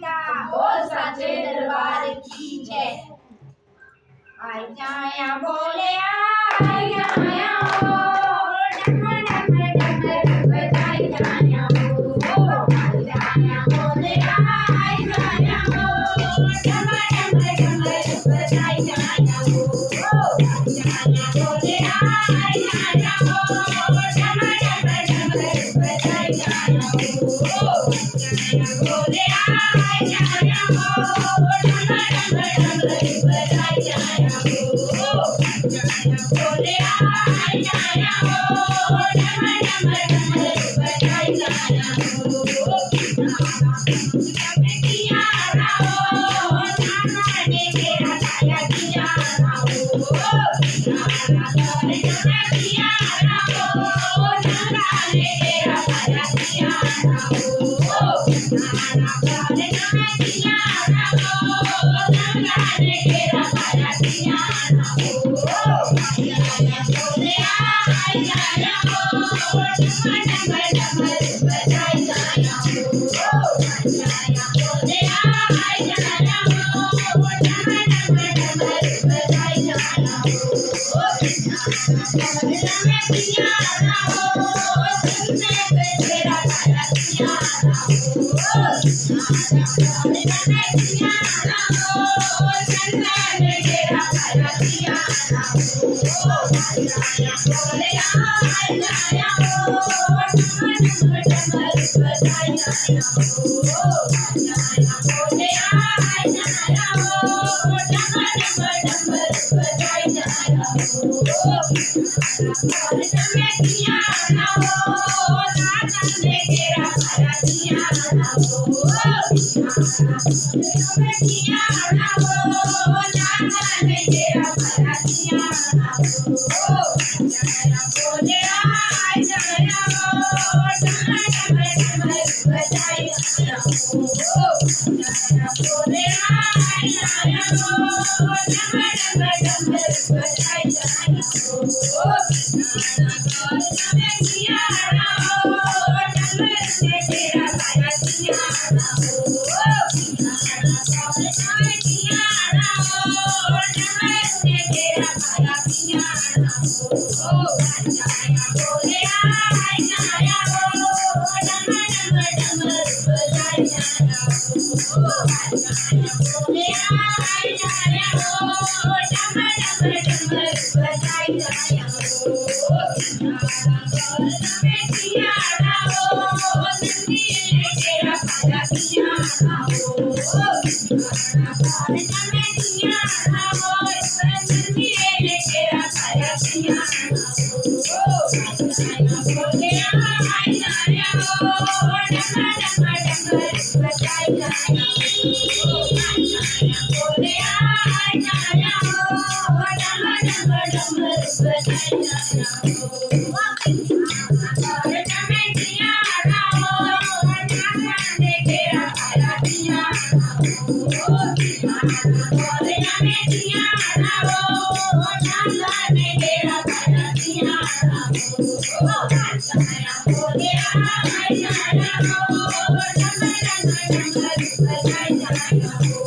का हो साचे दरबार की जय। आई जाया बोले आई जाया हो डमर डमर डमर डमर आई जाया हो आई जाया बोले आई जाया हो डमर डमर डमर डमर आई जाया हो आई जाया बोले आई जाया हो डमर डमर डमर डमर आई जाया हो आई जाया बोले आई जाया हो डमर डमर डमर डमर आई जाया बोले आई जाया हो डमर डमर डमर बजाई जाया हो किया राहो नाना ने मेरा गाया किया राहो नाना ने किया राहो नाना ने मेरा गाया किया राहो नाना ने किया राहो नाना ने मेरा गाया किया राहो बोले आई जाया हो डमर डमर बजाई जाया हो बोले आई जाया हो डमर डमर डमर बजाई जाया हो मैं किया राहो तुमने तेरा गाया किया राहो मैं किया राहो तुमने तेरा गाया किया राहो बोले आई जाया हो डमर डमर डमर बजाई जाया हो बोले आई जाया हो डमर डमर डमर बजाई जाया हो मैं किया राहो नाना ने तेरा गाया किया राहो मैं किया राहो नाना ने तेरा गाया किया राहो बोले आई जाया हो डमर डमर डमर बजाई जाया हो बोले आई जाया हो डमर डमर डमर बजाई जाया हो मैं किया राहो डमर ने तेरा गाया किया राहो मैं किया राहो डमर ने तेरा गाया किया राहो बोले आई जाया हो डमर डमर डमर बजाई जाया हो बोले आई जाया हो डमर डमर डमर बजाई जाया हो मैं किया राहो नंदी ने तेरा गाया किया राहो मैं किया राहो नंदी ने तेरा गाया किया बोले आई जाया हो डमर डमर डमर बजाई जाया हो बोले आई जाया हो डमर डमर डमर बजाई जाया हो मैं किया राहो नाना ने तेरा गाया किया राहो बोले मैं किया राहो नाना ने तेरा गाया किया राहो बोले आई जाया हो डमर डमर डमर बजाई जाया हो